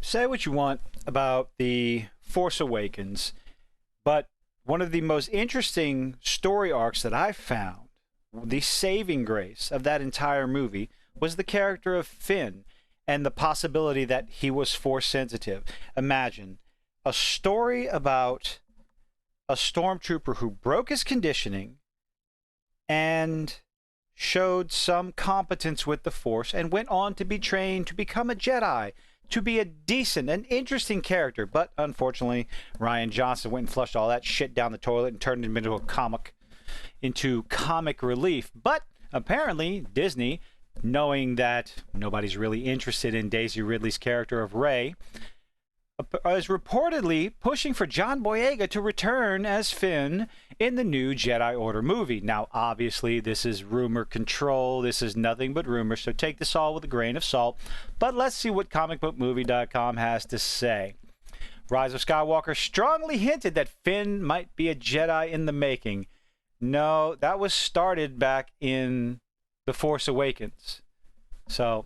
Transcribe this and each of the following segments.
Say what you want about The Force Awakens, but one of the most interesting story arcs that I've found, the saving grace of that entire movie, was the character of Finn and the possibility that he was force sensitive. Imagine a story about a stormtrooper who broke his conditioning and showed some competence with the Force and went on to be trained to become a Jedi, to be a decent and interesting character. But unfortunately, Rian Johnson went and flushed all that shit down the toilet and turned him into comic relief. But apparently, Disney, knowing that nobody's really interested in Daisy Ridley's character of Rey, is reportedly pushing for John Boyega to return as Finn in the new Jedi Order movie. Now, obviously, this is rumor control. This is nothing but rumor, so take this all with a grain of salt. But let's see what comicbookmovie.com has to say. Rise of Skywalker strongly hinted that Finn might be a Jedi in the making. No, that was started back in The Force Awakens. So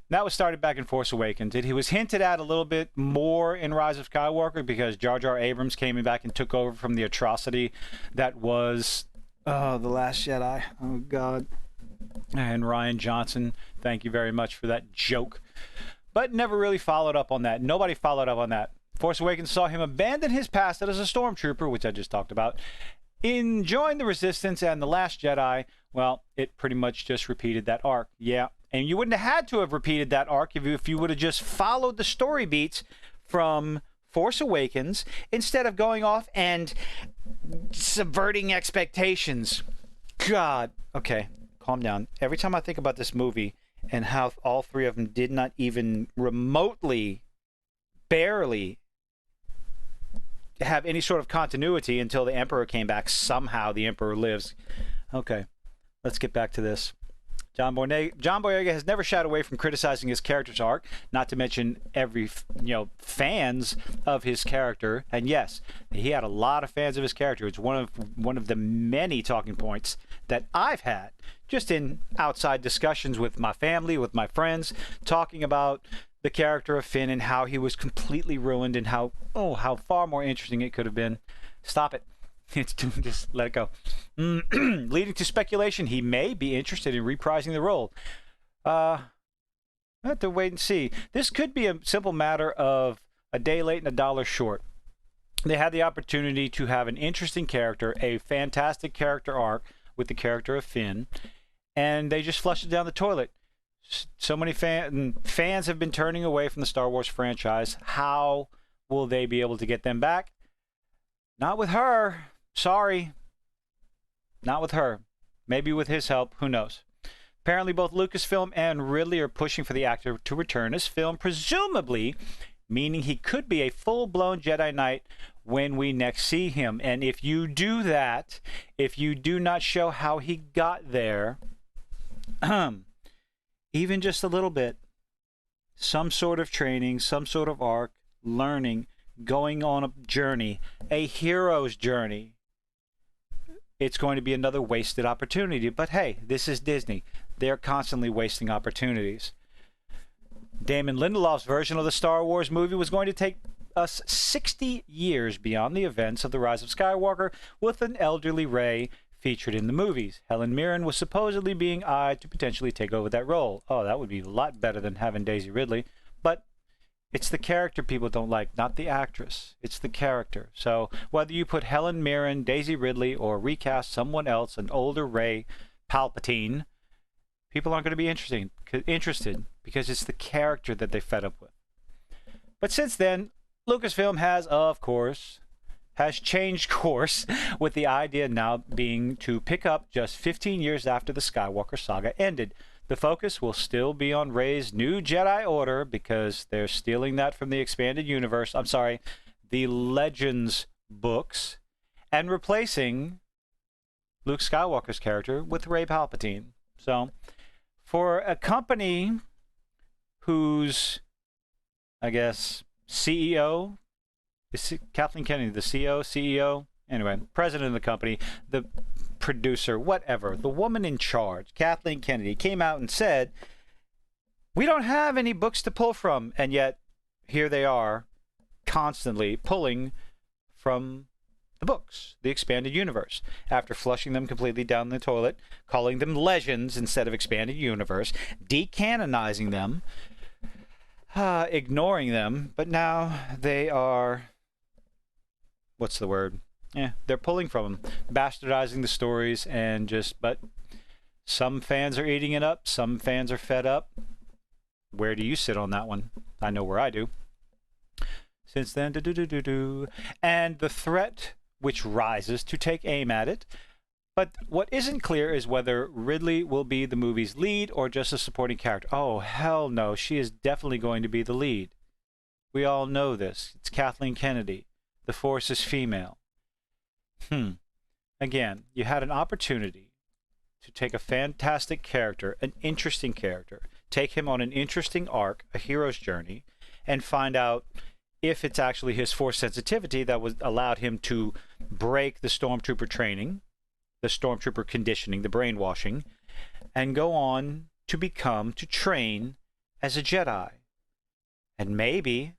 that was started back in Force Awakens. It was hinted at a little bit more in Rise of Skywalker because Jar Jar Abrams came back and took over from the atrocity that was The Last Jedi. Oh, God. And Rian Johnson, thank you very much for that joke. But never really followed up on that. Nobody followed up on that. Force Awakens saw him abandon his past as a stormtrooper, which I just talked about, enjoying the Resistance and The Last Jedi. Well, it pretty much just repeated that arc. Yeah. And you wouldn't have had to have repeated that arc if you would have just followed the story beats from Force Awakens instead of going off and subverting expectations. God. Okay, calm down. Every time I think about this movie and how all three of them did not even remotely, barely have any sort of continuity until the Emperor came back. Somehow the Emperor lives. Okay, let's get back to this. John Boyega has never shied away from criticizing his character's arc, not to mention fans of his character. And yes, he had a lot of fans of his character. It's one of the many talking points that I've had just in outside discussions with my family, with my friends, talking about the character of Finn and how he was completely ruined and how far more interesting it could have been. Stop it. Just let it go. Leading to speculation he may be interested in reprising the role. I have to wait and see. This could be a simple matter of a day late and a dollar short. They had the opportunity to have an interesting character, a fantastic character arc with the character of Finn, and they just flushed it down the toilet. So many fans have been turning away from the Star Wars franchise. How will they be able to get them back? Not with her. Sorry. Not with her. Maybe with his help. Who knows? Apparently, both Lucasfilm and Ridley are pushing for the actor to return as Finn, presumably meaning he could be a full-blown Jedi Knight when we next see him. And if you do that, if you do not show how he got there, even just a little bit, some sort of training, some sort of arc, learning, going on a journey, a hero's journey, it's going to be another wasted opportunity. But hey, this is Disney. They're constantly wasting opportunities. Damon Lindelof's version of the Star Wars movie was going to take us 60 years beyond the events of The Rise of Skywalker, with an elderly Rey featured in the movies. Helen Mirren was supposedly being eyed to potentially take over that role. Oh, that would be a lot better than having Daisy Ridley. But it's the character people don't like, not the actress. It's the character. So whether you put Helen Mirren, Daisy Ridley, or recast someone else, an older Rey Palpatine, people aren't going to be interested because it's the character that they fed up with. But since then, Lucasfilm has changed course, with the idea now being to pick up just 15 years after the Skywalker saga ended. The focus will still be on Rey's new Jedi Order because they're stealing that from the expanded universe. I'm sorry, the Legends books, and replacing Luke Skywalker's character with Rey Palpatine. So, for a company whose, I guess, CEO is Kathleen Kennedy, the CEO, anyway, president of the company, the producer, whatever, the woman in charge, Kathleen Kennedy, came out and said, we don't have any books to pull from, and yet here they are constantly pulling from the books, the expanded universe, after flushing them completely down the toilet, calling them legends instead of expanded universe, decanonizing them, ignoring them, but now they are, what's the word? Yeah, they're pulling from them, bastardizing the stories, and but some fans are eating it up, some fans are fed up. Where do you sit on that one? I know where I do. Since then, and the threat which rises to take aim at it. But what isn't clear is whether Ridley will be the movie's lead or just a supporting character. Oh, hell no. She is definitely going to be the lead. We all know this. It's Kathleen Kennedy. The Force is female. Again, you had an opportunity to take a fantastic character, an interesting character, take him on an interesting arc, a hero's journey, and find out if it's actually his Force sensitivity that allowed him to break the Stormtrooper training, the Stormtrooper conditioning, the brainwashing, and go on to train as a Jedi. And maybe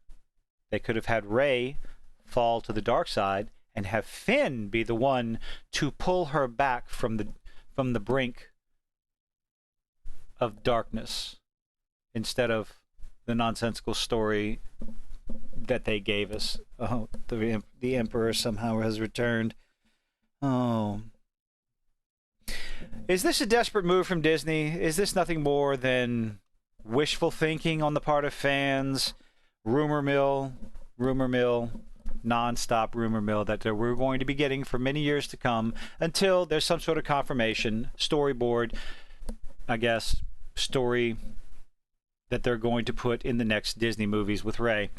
they could have had Rey fall to the dark side and have Finn be the one to pull her back from the brink of darkness, instead of the nonsensical story that they gave us. Oh, the Emperor somehow has returned. Oh. Is this a desperate move from Disney? Is this nothing more than wishful thinking on the part of fans? Rumor mill, non-stop rumor mill that we're going to be getting for many years to come, until there's some sort of confirmation, storyboard, I guess, story that they're going to put in the next Disney movies with Rey.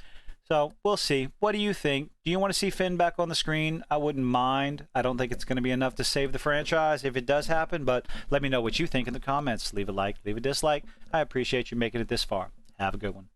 So we'll see. What do you think? Do you want to see Finn back on the screen? I wouldn't mind. I don't think it's going to be enough to save the franchise if it does happen, but let me know what you think in the comments. Leave a like, leave a dislike. I appreciate you making it this far. Have a good one.